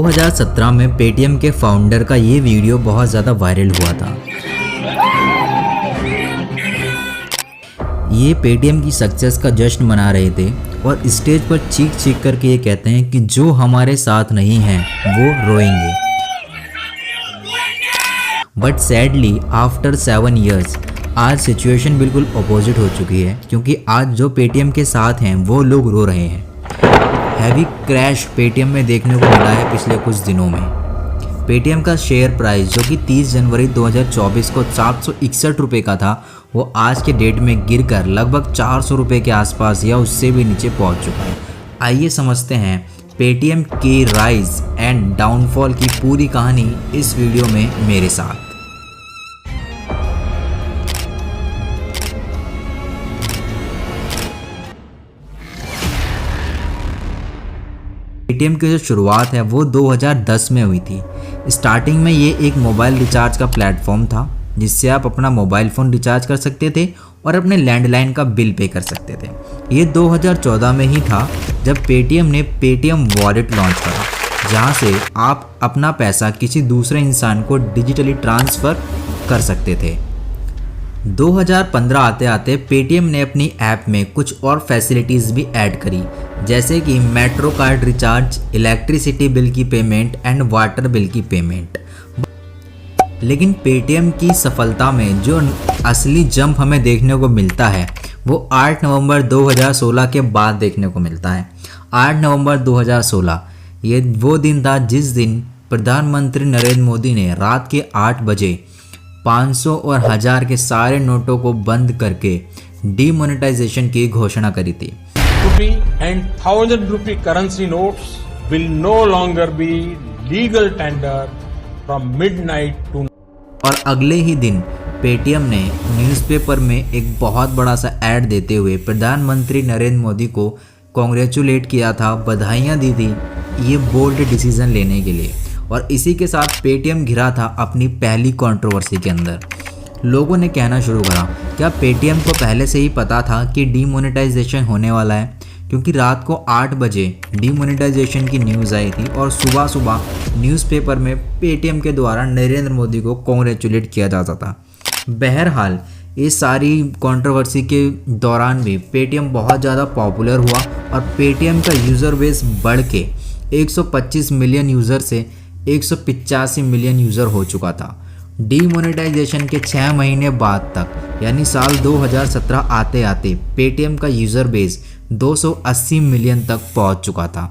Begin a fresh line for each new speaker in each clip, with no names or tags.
2017 में पेटीएम के फाउंडर का ये वीडियो बहुत ज़्यादा वायरल हुआ था। ये पेटीएम की सक्सेस का जश्न मना रहे थे और स्टेज पर चीख चीख करके ये कहते हैं कि जो हमारे साथ नहीं हैं वो रोएंगे। बट सैडली आफ्टर 7 years आज सिचुएशन बिल्कुल अपोजिट हो चुकी है, क्योंकि आज जो पेटीएम के साथ हैं वो लोग रो रहे हैं। हैवी क्रैश पेटीएम में देखने को मिला है पिछले कुछ दिनों में। पेटीएम का शेयर प्राइस जो कि 30 जनवरी 2024 को 761 रुपये का था, वो आज के डेट में गिरकर लगभग 400 रुपये के आसपास या उससे भी नीचे पहुंच चुका है। आइए समझते हैं पेटीएम की राइज एंड डाउनफॉल की पूरी कहानी इस वीडियो में मेरे साथ। पेटीएम की जो शुरुआत है वो 2010 में हुई थी। स्टार्टिंग में ये एक मोबाइल रिचार्ज का प्लेटफॉर्म था जिससे आप अपना मोबाइल फ़ोन रिचार्ज कर सकते थे और अपने लैंडलाइन का बिल पे कर सकते थे। ये 2014 में ही था जब पेटीएम ने पेटीएम वॉलेट लॉन्च करा, जहाँ से आप अपना पैसा किसी दूसरे इंसान को डिजिटली ट्रांसफ़र कर सकते थे। 2015 आते आते पेटीएम ने अपनी ऐप में कुछ और फैसिलिटीज़ भी ऐड करी, जैसे कि metro card recharge, electricity bill की पेमेंट एंड वाटर बिल की पेमेंट। लेकिन पेटीएम की सफलता में जो असली जंप हमें देखने को मिलता है वो 8 नवंबर 2016 के बाद देखने को मिलता है। 8 नवंबर 2016 ये वो दिन था जिस दिन प्रधानमंत्री नरेंद्र मोदी ने रात के 8 बजे 500 और 1000 के सारे नोटों को बंद करके डीमोनेटाइजेशन की घोषणा करी थी।
Rupee and 1000 rupee currency notes will no longer be legal tender from midnight to।
और अगले ही दिन पेटीएम ने न्यूज़पेपर में एक बहुत बड़ा सा ऐड देते हुए प्रधानमंत्री नरेंद्र मोदी को कॉन्ग्रेचुलेट किया था, बधाइयाँ दी थी ये बोल्ड डिसीजन लेने के लिए। और इसी के साथ पेटीएम घिरा था अपनी पहली कंट्रोवर्सी के अंदर। लोगों ने कहना शुरू करा, क्या पेटीएम को पहले से ही पता था कि डीमोनेटाइजेशन होने वाला है? क्योंकि रात को 8 बजे डीमोनेटाइजेशन की न्यूज़ आई थी और सुबह सुबह न्यूज़पेपर में पेटीएम के द्वारा नरेंद्र मोदी को कॉन्ग्रेचुलेट किया जाता था। बहरहाल इस सारी कंट्रोवर्सी के दौरान भी पेटीएम बहुत ज़्यादा पॉपुलर हुआ और पेटीएम का यूज़र बेस बढ़ के 125 मिलियन यूज़र से 185 मिलियन यूज़र हो चुका था। डीमोनेटाइजेशन के 6 महीने बाद तक यानी साल 2017 आते आते पेटीएम का यूज़र बेस 280 मिलियन तक पहुंच चुका था।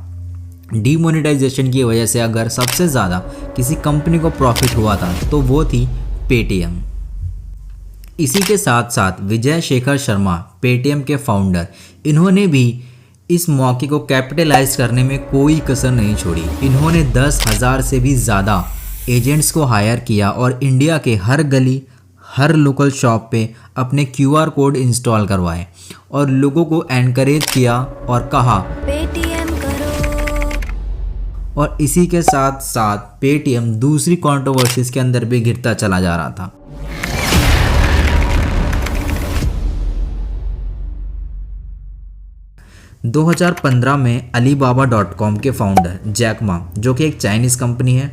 डीमोनेटाइजेशन की वजह से अगर सबसे ज़्यादा किसी कंपनी को प्रॉफिट हुआ था तो वो थी पेटीएम। इसी के साथ साथ विजय शेखर शर्मा पेटीएम के फाउंडर, इन्होंने भी इस मौके को कैपिटलाइज करने में कोई कसर नहीं छोड़ी। इन्होंने 10,000 से भी ज़्यादा एजेंट्स को हायर किया और इंडिया के हर गली हर लोकल शॉप पे अपने QR कोड इंस्टॉल करवाए और लोगों को एनकरेज किया और कहा पेटीएम करो। और इसी के साथ साथ पेटीएम दूसरी कंट्रोवर्सीज के अंदर भी गिरता चला जा रहा था। – 2015 में Alibaba.com के फाउंडर जैक मा, जो कि एक चाइनीज़ कंपनी है,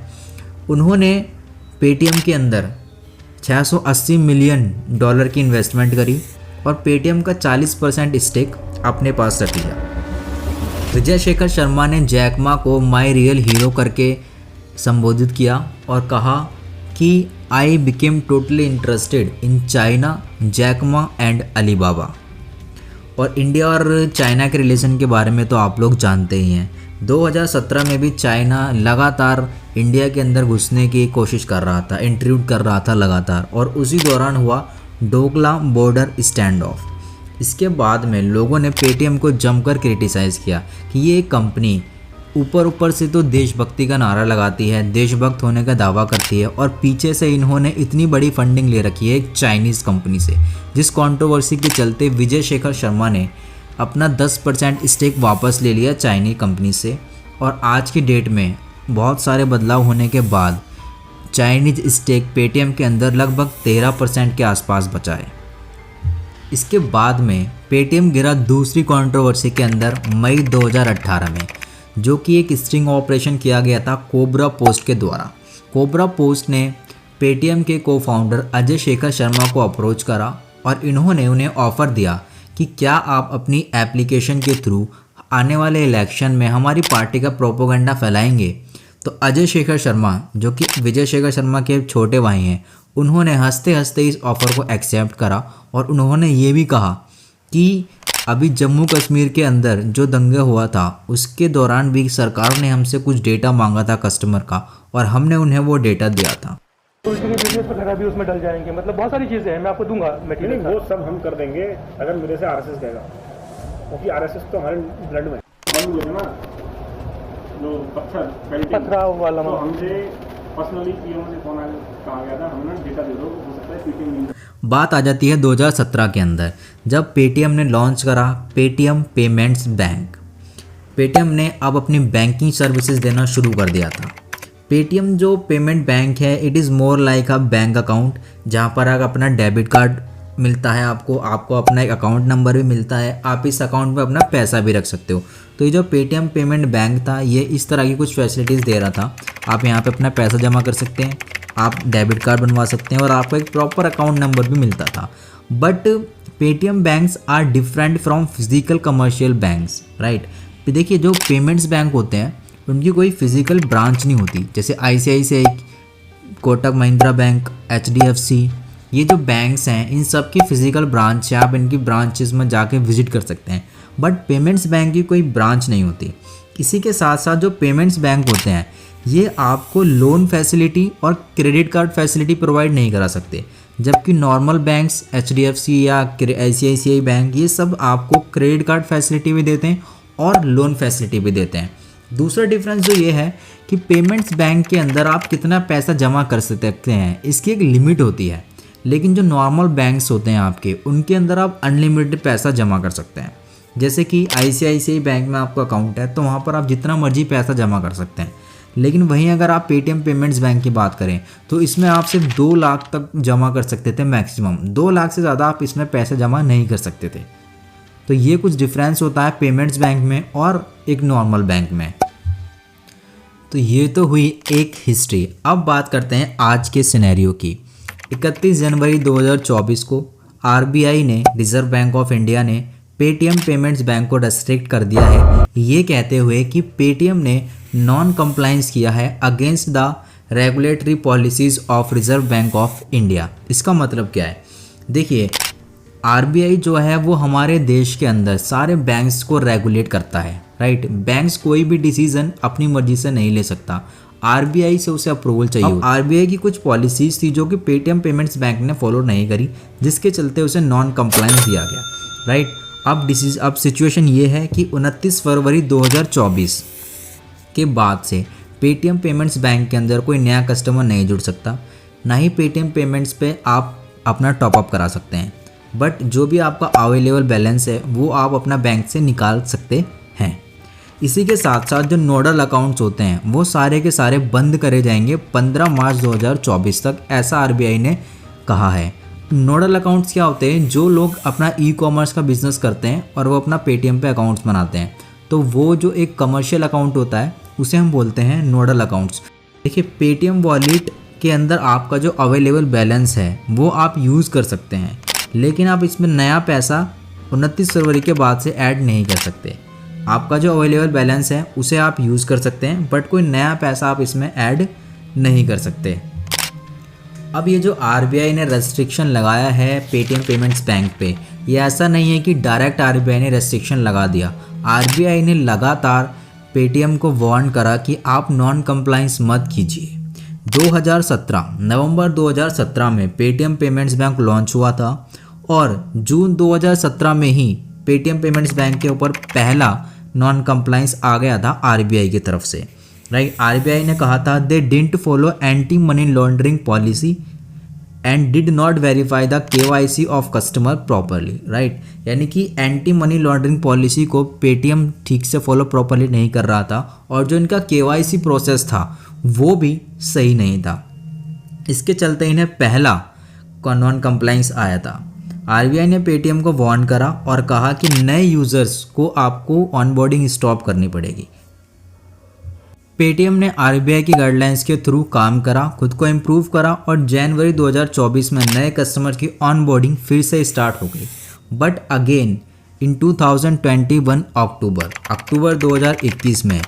उन्होंने पेटीएम के अंदर $680 मिलियन की इन्वेस्टमेंट करी और पेटीएम का 40% स्टेक अपने पास रख लिया। विजय शेखर शर्मा ने जैक मा को माई रियल हीरो करके संबोधित किया और कहा कि I became totally interested in China, Jack Ma and Alibaba. और इंडिया और चाइना के रिलेशन के बारे में तो आप लोग जानते ही हैं। 2017 में भी चाइना लगातार इंडिया के अंदर घुसने की कोशिश कर रहा था, इंट्रूड कर रहा था लगातार, और उसी दौरान हुआ डोकला बॉर्डर स्टैंड ऑफ। इसके बाद में लोगों ने पेटीएम को जमकर क्रिटिसाइज़ किया कि ये कंपनी ऊपर से तो देशभक्ति का नारा लगाती है, देशभक्त होने का दावा करती है, और पीछे से इन्होंने इतनी बड़ी फंडिंग ले रखी है एक चाइनीज़ कंपनी से, जिस कंट्रोवर्सी के चलते विजय शेखर शर्मा ने अपना 10% स्टेक वापस ले लिया चाइनीज़ कंपनी से। और आज की डेट में बहुत सारे बदलाव होने के बाद चाइनीज़ स्टेक पेटीएम के अंदर लगभग 13% के आसपास बचा है। इसके बाद में पेटीएम गिरा दूसरी कंट्रोवर्सी के अंदर मई 2018 में, जो कि एक स्ट्रिंग ऑपरेशन किया गया था कोबरा पोस्ट के द्वारा। कोबरा पोस्ट ने पेटीएम के को फाउंडर अजय शेखर शर्मा को अप्रोच करा और इन्होंने उन्हें ऑफ़र दिया कि क्या आप अपनी एप्लीकेशन के थ्रू आने वाले इलेक्शन में हमारी पार्टी का प्रोपोगंडा फैलाएंगे। तो अजय शेखर शर्मा, जो कि विजय शेखर शर्मा के छोटे भाई हैं, उन्होंने हंसते हंसते इस ऑफ़र को एक्सेप्ट करा और उन्होंने ये भी कहा कि अभी जम्मू कश्मीर के अंदर जो दंगे हुआ था उसके दौरान भी सरकार ने हमसे कुछ डेटा मांगा था कस्टमर का और हमने उन्हें वो डेटा दिया था।
तो इसके बिजनेस वगैरह भी उसमें डल जाएंगे, मतलब बहुत सारी चीज़ें हैं, मैं आपको दूंगा मटेरियल।
वो सब हम कर देंगे अगर मेरे से आरएसएस कहेगा, क्योंकि आरएसएस तो हमारे ब्लड में हम लोग ना जो
पथराव वाला
तो हमसे पर्सनली पीएम से फोन कहा गया था, हमने डेटा दे दो, हो सकता है पेटीएम।
बात आ जाती है 2017 के अंदर, जब पेटीएम ने लॉन्च करा पेटीएम पेमेंट्स बैंक। पेटीएम ने अब अपनी बैंकिंग सर्विसेज देना शुरू कर दिया था। पेटीएम जो पेमेंट बैंक है, it is more like a bank account, जहाँ पर आप अपना डेबिट कार्ड मिलता है, आपको अपना एक अकाउंट नंबर भी मिलता है, आप इस अकाउंट में अपना पैसा भी रख सकते हो। तो ये जो पेटीएम पेमेंट बैंक था, ये इस तरह की कुछ फैसिलिटीज़ दे रहा था। आप यहाँ पे अपना पैसा जमा कर सकते हैं, आप डेबिट कार्ड बनवा सकते हैं और आपको एक प्रॉपर अकाउंट नंबर भी मिलता था। But Paytm banks are different from physical commercial banks, right. देखिए, जो पेमेंट्स बैंक होते हैं उनकी कोई फिजिकल ब्रांच नहीं होती, जैसे ICICI, Kotak Mahindra bank, HDFC, ये जो बैंक्स हैं इन सब की फिजिकल ब्रांच है, आप इनकी ब्रांचेस में जाके विजिट कर सकते हैं। बट पेमेंट्स बैंक की कोई ब्रांच नहीं होती। इसी के साथ साथ जो पेमेंट्स बैंक होते हैं ये आपको लोन फैसिलिटी और क्रेडिट कार्ड फैसिलिटी प्रोवाइड नहीं करा सकते, जबकि नॉर्मल बैंक्स एचडीएफसी या आईसीआईसीआई बैंक ये सब आपको क्रेडिट कार्ड फैसिलिटी भी देते हैं और लोन फैसिलिटी भी देते हैं। दूसरा डिफरेंस जो ये है कि पेमेंट्स बैंक के अंदर आप कितना पैसा जमा कर सकते हैं, इसकी एक लिमिट होती है, लेकिन जो नॉर्मल बैंक्स होते हैं आपके, उनके अंदर आप अनलिमिटेड पैसा जमा कर सकते हैं। जैसे कि आईसीआईसीआई बैंक में आपका अकाउंट है तो वहाँ पर आप जितना मर्जी पैसा जमा कर सकते हैं, लेकिन वहीं अगर आप पेटीएम पेमेंट्स बैंक की बात करें तो इसमें आप सिर्फ 2 लाख तक जमा कर सकते थे मैक्सिमम। 2 लाख से ज़्यादा आप इसमें पैसा जमा नहीं कर सकते थे। तो ये कुछ डिफरेंस होता है पेमेंट्स बैंक में और एक नॉर्मल बैंक में। तो ये तो हुई एक हिस्ट्री। अब बात करते हैं आज के सिनेरियो की। 31 जनवरी 2024 को आरबीआई ने, रिजर्व बैंक ऑफ इंडिया ने पेटीएम पेमेंट्स बैंक को रेस्ट्रिक्ट कर दिया है, ये कहते हुए कि पेटीएम ने नॉन कंप्लाइंस किया है against the regulatory policies of reserve bank of India. इसका मतलब क्या है? देखिए, आरबीआई जो है वो हमारे देश के अंदर सारे बैंक्स को रेगुलेट करता है, राइट। बैंक्स कोई भी डिसीजन अपनी मर्जी से नहीं ले सकता, आरबीआई से उसे अप्रूवल चाहिए। आरबीआई की कुछ पॉलिसीज थी जो कि पेटीएम पेमेंट्स बैंक ने फॉलो नहीं करी, जिसके चलते उसे नॉन कंप्लाइंस दिया गया, राइट। अब सिचुएशन ये है कि 29 फरवरी 2024 के बाद से पेटीएम पेमेंट्स बैंक के अंदर कोई नया कस्टमर नहीं जुड़ सकता, ना ही पेटीएम पेमेंट्स पे आप अपना टॉपअप करा सकते हैं। बट जो भी आपका अवेलेबल बैलेंस है वो आप अपना बैंक से निकाल सकते हैं। इसी के साथ साथ जो नोडल अकाउंट्स होते हैं वो सारे के सारे बंद करे जाएंगे 15 मार्च 2024 तक, ऐसा आरबीआई ने कहा है। नोडल अकाउंट्स क्या होते हैं? जो लोग अपना ई कॉमर्स का बिजनेस करते हैं और वो अपना पेटीएम पे अकाउंट्स बनाते हैं, तो वो जो एक कमर्शियल अकाउंट होता है उसे हम बोलते हैं नोडल अकाउंट्स। देखिए, पेटीएम वॉलेट के अंदर आपका जो अवेलेबल बैलेंस है वो आप यूज़ कर सकते हैं, लेकिन आप इसमें नया पैसा 29 फरवरी के बाद से ऐड नहीं कर सकते। आपका जो अवेलेबल बैलेंस है उसे आप यूज़ कर सकते हैं, बट कोई नया पैसा आप इसमें ऐड नहीं कर सकते। अब ये जो आरबीआई ने रेस्ट्रिक्शन लगाया है पेटीएम पेमेंट्स बैंक पे, ये ऐसा नहीं है कि डायरेक्ट आरबीआई ने रेस्ट्रिक्शन लगा दिया। आरबीआई ने लगातार पेटीएम को वार्न करा कि आप नॉन कंप्लाइंस मत कीजिए। 2017 नवंबर 2017 में पेटीएम पेमेंट्स बैंक लॉन्च हुआ था और जून 2017 में ही पेटीएम पेमेंट्स बैंक के ऊपर पहला नॉन कंप्लाइंस आ गया था आरबीआई की तरफ से, राइट। आरबीआई ने कहा था they didn't follow anti money laundering policy and did not verify the KYC of customer properly, right. यानी कि एंटी मनी लॉन्ड्रिंग पॉलिसी को पेटीएम ठीक से फॉलो प्रॉपरली नहीं कर रहा था और जो इनका केवाईसी प्रोसेस था वो भी सही नहीं था। इसके चलते इन्हें पहला नॉन कंप्लाइंस आया था। आरबीआई ने पेटीएम को वार्न करा और कहा कि नए यूज़र्स को आपको ऑनबोर्डिंग स्टॉप करनी पड़ेगी। पेटीएम ने आरबीआई की गाइडलाइंस के थ्रू काम करा, खुद को इम्प्रूव करा और जनवरी 2024 में नए कस्टमर की ऑनबोर्डिंग फिर से स्टार्ट हो गई। बट अगेन इन 2021 अक्टूबर 2021 में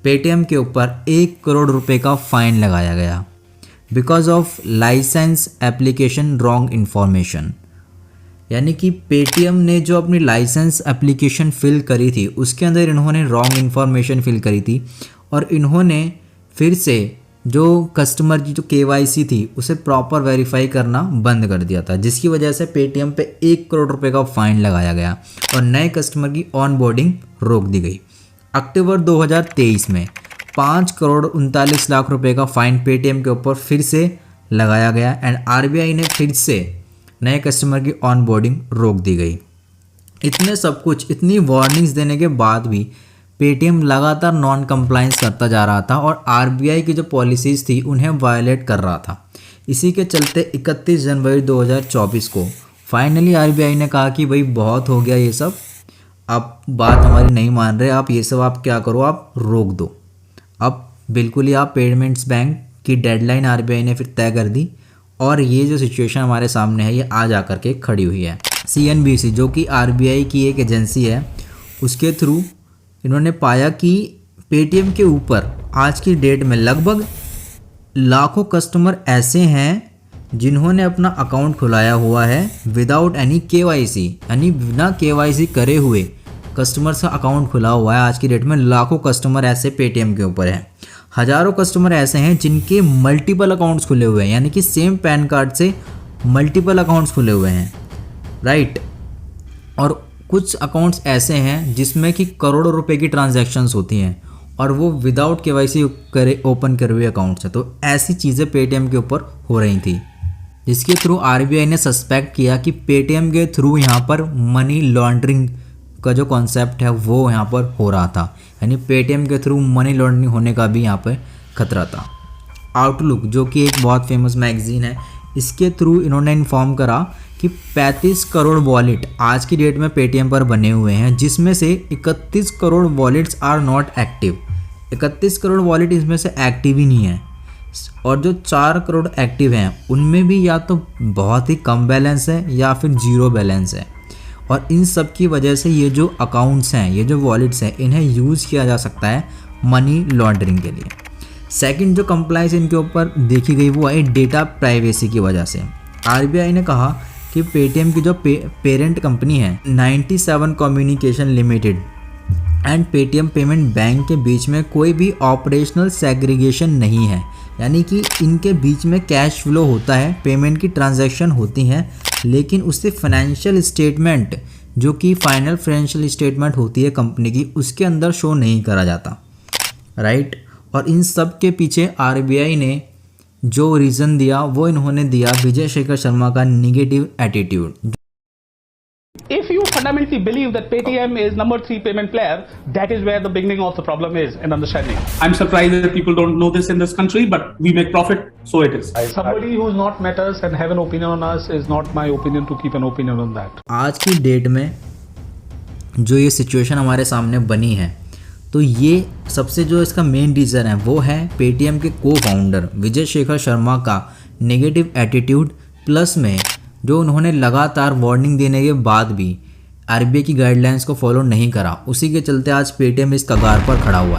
पेटीएम के ऊपर 1 करोड़ रुपए का फाइन लगाया गया because of licence application wrong information. यानी कि पेटीएम ने जो अपनी लाइसेंस एप्लीकेशन फिल करी थी उसके अंदर इन्होंने रॉन्ग इन्फॉर्मेशन फिल करी थी और इन्होंने फिर से जो कस्टमर की जो केवाईसी थी उसे प्रॉपर वेरीफाई करना बंद कर दिया था, जिसकी वजह से पेटीएम पे 1 करोड़ रुपए का फाइन लगाया गया और नए कस्टमर की ऑनबोर्डिंग रोक दी गई। अक्टूबर 2023 में 5 करोड़ 39 लाख रुपए का फाइन पेटीएम के ऊपर फिर से लगाया गया एंड आरबीआई ने फिर से नए कस्टमर की ऑनबोर्डिंग रोक दी गई। इतने सब कुछ, इतनी वार्निंग्स देने के बाद भी पेटीएम लगातार नॉन कंप्लायंस करता जा रहा था और आरबीआई की जो पॉलिसीज़ थी उन्हें वायलेट कर रहा था। इसी के चलते 31 जनवरी 2024 को फाइनली आरबीआई ने कहा कि भाई बहुत हो गया ये सब, आप बात हमारी नहीं मान रहे, आप ये सब आप क्या करो, आप रोक दो। अब बिल्कुल ही आप पेमेंट्स बैंक की डेडलाइन आरबीआई ने फिर तय कर दी और ये जो सिचुएशन हमारे सामने है ये आज आकर के खड़ी हुई है। सीएनबीसी जो कि आरबीआई की एक एजेंसी है, उसके थ्रू इन्होंने पाया कि पेटीएम के ऊपर आज की डेट में लगभग लाखों कस्टमर ऐसे हैं जिन्होंने अपना अकाउंट खुलाया हुआ है विदाउट एनी केवाईसी, यानी बिना केवाईसी करे हुए कस्टमर का अकाउंट खुला हुआ है। आज की डेट में लाखों कस्टमर ऐसे पेटीएम के ऊपर हैं। हज़ारों कस्टमर ऐसे हैं जिनके मल्टीपल अकाउंट्स खुले हुए हैं, यानी कि सेम पैन कार्ड से मल्टीपल अकाउंट्स खुले हुए हैं, राइट। और कुछ अकाउंट्स ऐसे हैं जिसमें कि करोड़ों रुपए की ट्रांजैक्शंस होती हैं और वो विदाउट केवाईसी करे ओपन करे हुए अकाउंट्स हैं। तो ऐसी चीज़ें पेटीएम के ऊपर हो रही थी, जिसके थ्रू आरबीआई ने सस्पेक्ट किया कि पेटीएम के थ्रू यहाँ पर मनी लॉन्ड्रिंग का जो कॉन्सेप्ट है वो यहाँ पर हो रहा था, यानी पेटीएम के थ्रू मनी लॉन्ड्रिंग होने का भी यहाँ पर खतरा था। आउटलुक जो कि एक बहुत फेमस मैगजीन है, इसके थ्रू इन्होंने इन्फॉर्म करा कि 35 करोड़ वॉलेट आज की डेट में पेटीएम पर बने हुए हैं, जिसमें से 31 crore wallets are not active. 31 crore wallet इसमें से एक्टिव ही नहीं है और जो 4 करोड़ एक्टिव हैं उनमें भी या तो बहुत ही कम बैलेंस है या फिर जीरो बैलेंस है। और इन सब की वजह से ये जो अकाउंट्स हैं, ये जो वॉलेट्स हैं, इन्हें यूज़ किया जा सकता है मनी लॉन्ड्रिंग के लिए। सेकंड जो कंप्लाइंस इनके ऊपर देखी गई वो है डेटा प्राइवेसी की वजह से। आरबीआई ने कहा कि पेटीएम की जो पेरेंट कंपनी है 97 communication limited and Paytm payment bank के बीच में कोई भी ऑपरेशनल सेग्रीगेशन नहीं है, यानी कि इनके बीच में कैश फ्लो होता है, पेमेंट की ट्रांजैक्शन होती हैं, लेकिन उससे फाइनेंशियल स्टेटमेंट जो कि फाइनल फाइनेंशियल स्टेटमेंट होती है कंपनी की, उसके अंदर शो नहीं करा जाता, राइट। और इन सब के पीछे आरबीआई ने जो रीज़न दिया वो इन्होंने दिया विजय शेखर शर्मा का negative attitude.
If you fundamentally believe that Paytm is number 3 payment player, that is where the beginning of the problem is in understanding.
I'm surprised that people don't know this in this country, but we make profit, so it is.
Somebody who's not met us and have an opinion on us is not my opinion to keep an opinion on that.
आज की date में जो ये situation हमारे सामने बनी है, तो ये सबसे जो इसका मेन रीज़न है वो है पेटीएम के को फाउंडर विजय शेखर शर्मा का नेगेटिव एटीट्यूड, प्लस में जो उन्होंने लगातार वार्निंग देने के बाद भी आरबीआई की गाइडलाइंस को फॉलो नहीं करा। उसी के चलते आज पेटीएम इस कगार पर खड़ा हुआ है।